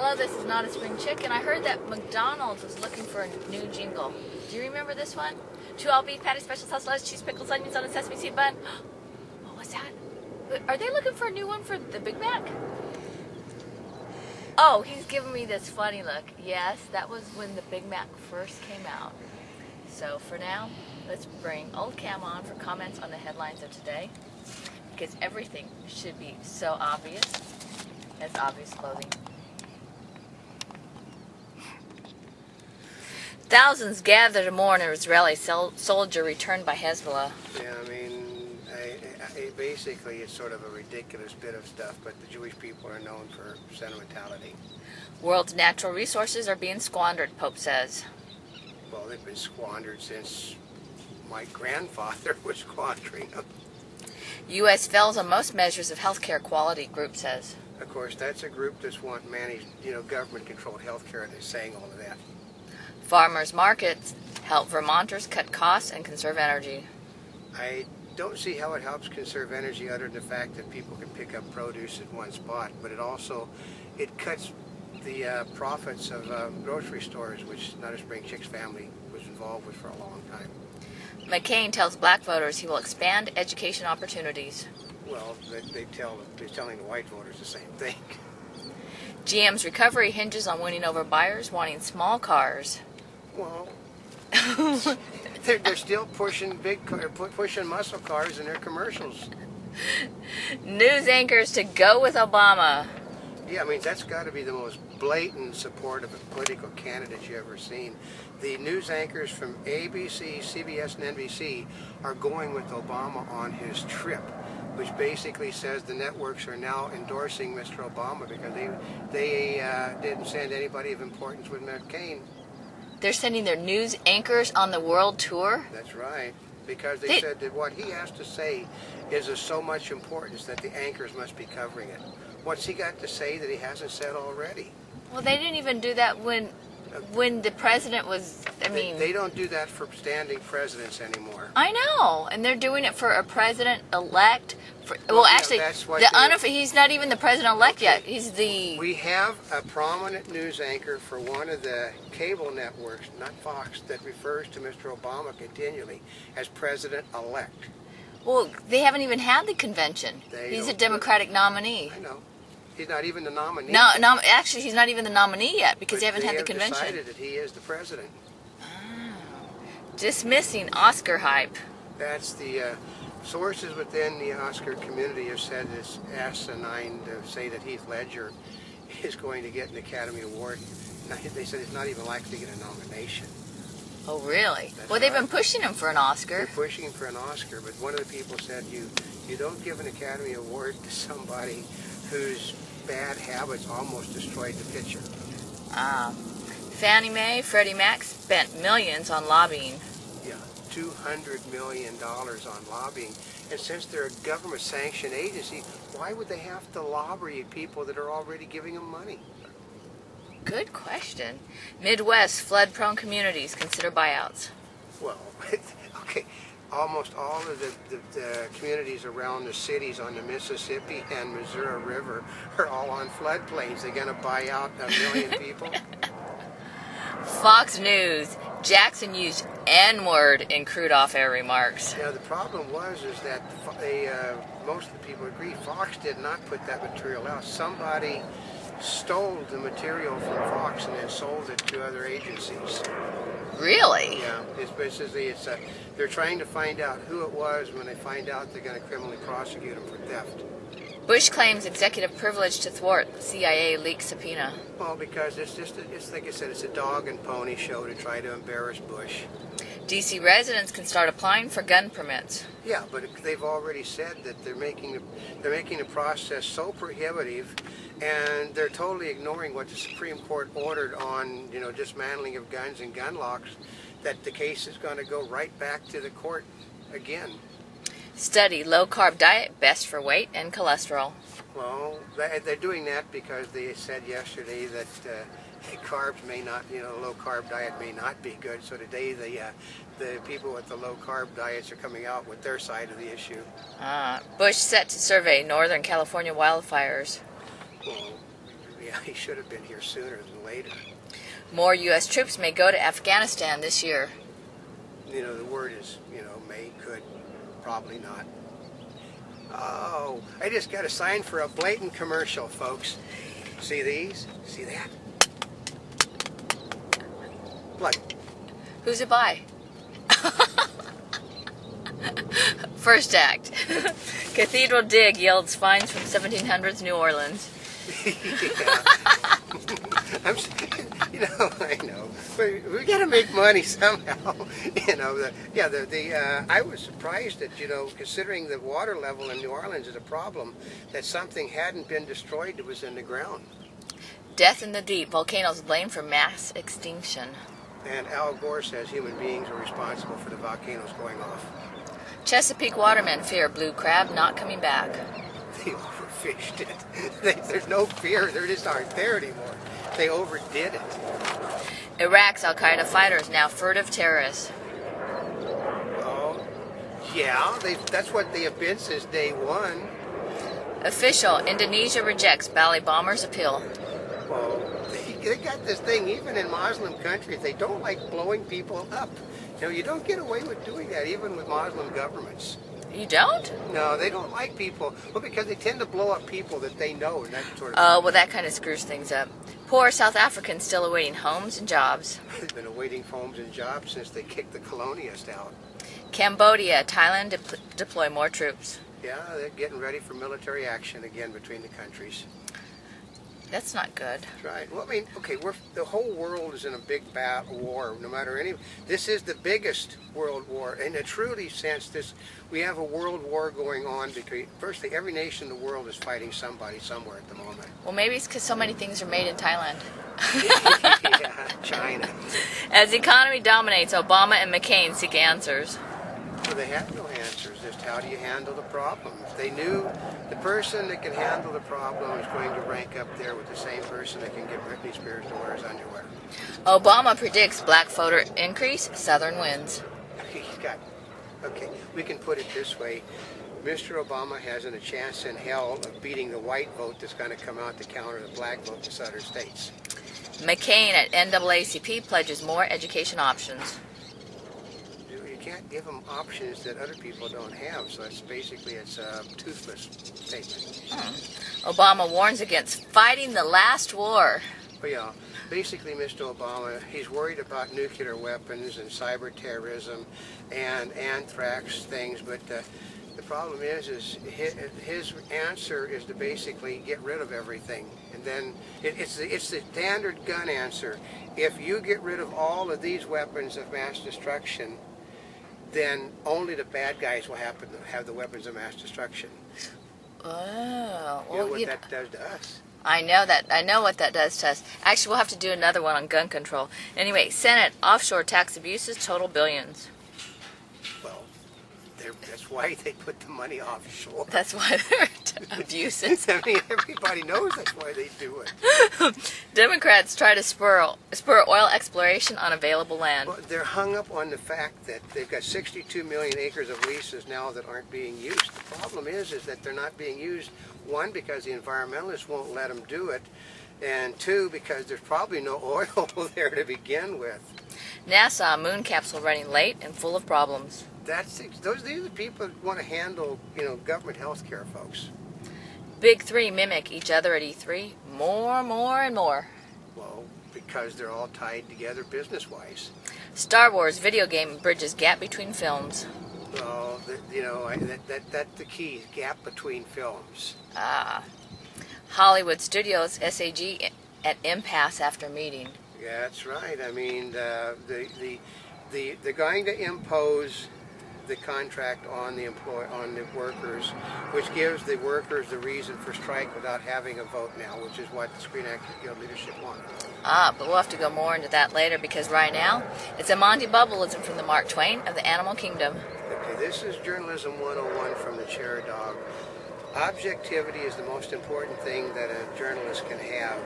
Hello, this is Not a Spring Chick, and I heard that McDonald's was looking for a new jingle. Do you remember this one? 2 all beef patty, special sauce, lettuce, cheese, pickles, onions on a sesame seed bun. Oh, what's that? Are they looking for a new one for the Big Mac? Oh, he's giving me this funny look. Yes, that was when the Big Mac first came out. So for now, let's bring Oldecam on for comments on the headlines of today, because everything should be so obvious as obvious clothing. Thousands gather to mourn an Israeli soldier returned by Hezbollah. Yeah, I mean, basically it's sort of a ridiculous bit of stuff, but the Jewish people are known for sentimentality. World's natural resources are being squandered, Pope says. Well, they've been squandered since my grandfather was squandering them. U.S. fails on most measures of healthcare quality, group says. Of course, that's a group that's want managed, government-controlled healthcare. They're saying all of that. Farmers markets help Vermonters cut costs and conserve energy. I don't see how it helps conserve energy other than the fact that people can pick up produce at one spot, but it cuts the profits of grocery stores, which Not a Spring Chick's family was involved with for a long time. McCain tells black voters he will expand education opportunities. Well, they're telling the white voters the same thing. GM's recovery hinges on winning over buyers wanting small cars. Well, they're still pushing pushing muscle cars in their commercials. News anchors to go with Obama. Yeah, I mean, that's got to be the most blatant support of a political candidate you've ever seen. The news anchors from ABC, CBS, and NBC are going with Obama on his trip, which basically says the networks are now endorsing Mr. Obama because they didn't send anybody of importance with McCain. They're sending their news anchors on the world tour? That's right, because they said that what he has to say is of so much importance that the anchors must be covering it. What's he got to say that he hasn't said already? Well, they didn't even do that when the president was, They don't do that for standing presidents anymore. I know, and they're doing it for a president-elect. He's not even the president-elect yet. He's the... We have a prominent news anchor for one of the cable networks, not Fox, that refers to Mr. Obama continually as president-elect. Well, they haven't even had the convention. He's a Democratic nominee. I know. He's not even the nominee. No, actually, he's not even the nominee yet because they haven't had the convention. They have decided that he is the president. Oh. Dismissing Oscar hype. That's the sources within the Oscar community have said it's asinine to say that Heath Ledger is going to get an Academy Award. They said he's not even likely to get a nomination. Oh, really? That's well, they've right. been pushing him for an Oscar. They're pushing him for an Oscar, but one of the people said you don't give an Academy Award to somebody whose bad habits almost destroyed the picture. Fannie Mae, Freddie Mac spent millions on lobbying. Yeah, $200 million on lobbying. And since they're a government-sanctioned agency, why would they have to lobby people that are already giving them money? Good question. Midwest flood-prone communities consider buyouts. Well, okay. Almost all of the communities around the cities on the Mississippi and Missouri River are all on floodplains. They're going to buy out 1 million people. Fox News. Jackson used N-word in crude off-air remarks. Yeah, the problem is that most of the people agree Fox did not put that material out. Somebody stole the material from Fox and then sold it to other agencies. Really? Yeah, they're trying to find out who it was. When they find out, they're going to criminally prosecute them for theft. Bush claims executive privilege to thwart CIA leak subpoena. Well, because it's like I said, it's a dog and pony show to try to embarrass Bush. D.C. residents can start applying for gun permits. Yeah, but they've already said that they're making the process so prohibitive, and they're totally ignoring what the Supreme Court ordered on dismantling of guns and gun locks, that the case is going to go right back to the court again. Study low-carb diet best for weight and cholesterol. Well, they're doing that because they said yesterday that carbs may not, low-carb diet may not be good. So today the people with the low-carb diets are coming out with their side of the issue. Bush set to survey Northern California wildfires. Well, Yeah, he should have been here sooner than later. More U.S. troops may go to Afghanistan this year. You know, the word is, may, could, probably not. Oh, I just got a sign for a blatant commercial, folks. See these? See that? Look. Who's it by? First act. Cathedral dig yields finds from 1700s New Orleans. Yeah. I know. But we got to make money somehow. I was surprised that, considering the water level in New Orleans is a problem, that something hadn't been destroyed that was in the ground. Death in the deep. Volcanoes blamed for mass extinction. And Al Gore says human beings are responsible for the volcanoes going off. Chesapeake watermen fear blue crab not coming back. They overfished it. There's no fear. They just aren't there anymore. They overdid it. Iraq's Al-Qaeda fighters now furtive terrorists. Oh, yeah. That's what they have been since day one. Official, Indonesia rejects Bali bombers' appeal. Well, they got this thing, even in Muslim countries, they don't like blowing people up. You don't get away with doing that, even with Muslim governments. You don't? No, they don't like people. Well, because they tend to blow up people that they know and that sort of Oh, well, that kind of screws things up. Poor South Africans still awaiting homes and jobs. They've been awaiting homes and jobs since they kicked the colonialists out. Cambodia, Thailand deploy more troops. Yeah, they're getting ready for military action again between the countries. That's not good. That's right. Well, I mean, okay, the whole world is in a big war. No matter this is the biggest world war in a truly sense. We have a world war going on between. Firstly, every nation in the world is fighting somebody somewhere at the moment. Well, maybe it's because so many things are made in Thailand. Yeah, China. As the economy dominates, Obama and McCain seek answers. Well, they have no answers. Just how do you handle the problem? If they knew the person that can handle the problem is going to rank up there with the same person that can get Britney Spears to wear his underwear. Obama predicts black voter increase, Southern wins. Okay, we can put it this way. Mr. Obama hasn't a chance in hell of beating the white vote that's going to come out to counter the black vote in southern states. McCain at NAACP pledges more education options. You can't give them options that other people don't have, so it's a toothless statement. Obama warns against fighting the last war. But yeah, basically, Mr. Obama, he's worried about nuclear weapons and cyber terrorism and anthrax things, but the problem is his answer is to basically get rid of everything. And then it's the standard gun answer. If you get rid of all of these weapons of mass destruction, then only the bad guys will happen to have the weapons of mass destruction. Oh, you know what that does to us. I know that. I know what that does to us. Actually, we'll have to do another one on gun control. Anyway, Senate, offshore tax abuses total billions. Well, that's why they put the money offshore. That's why they're abuses. I mean, everybody knows that's why they do it. Democrats try to spur oil exploration on available land. Well, they're hung up on the fact that they've got 62 million acres of leases now that aren't being used. The problem is that they're not being used, one, because the environmentalists won't let them do it, and two, because there's probably no oil there to begin with. NASA moon capsule running late and full of problems. These are the people that want to handle, government health care, folks. Big three mimic each other at E3. More, and more. Well, because they're all tied together business-wise. Star Wars video game bridges gap between films. Well, that's the key, gap between films. Hollywood Studios SAG at impasse after meeting. Yeah, that's right. I mean, they're going to impose the contract on the workers, which gives the workers the reason for strike without having a vote now, which is what the Screen Actors Guild leadership wanted. But we'll have to go more into that later, because right now it's a Monty Bubbleism from the Mark Twain of the Animal Kingdom. Okay, this is Journalism 101 from the Chair Dog. Objectivity is the most important thing that a journalist can have.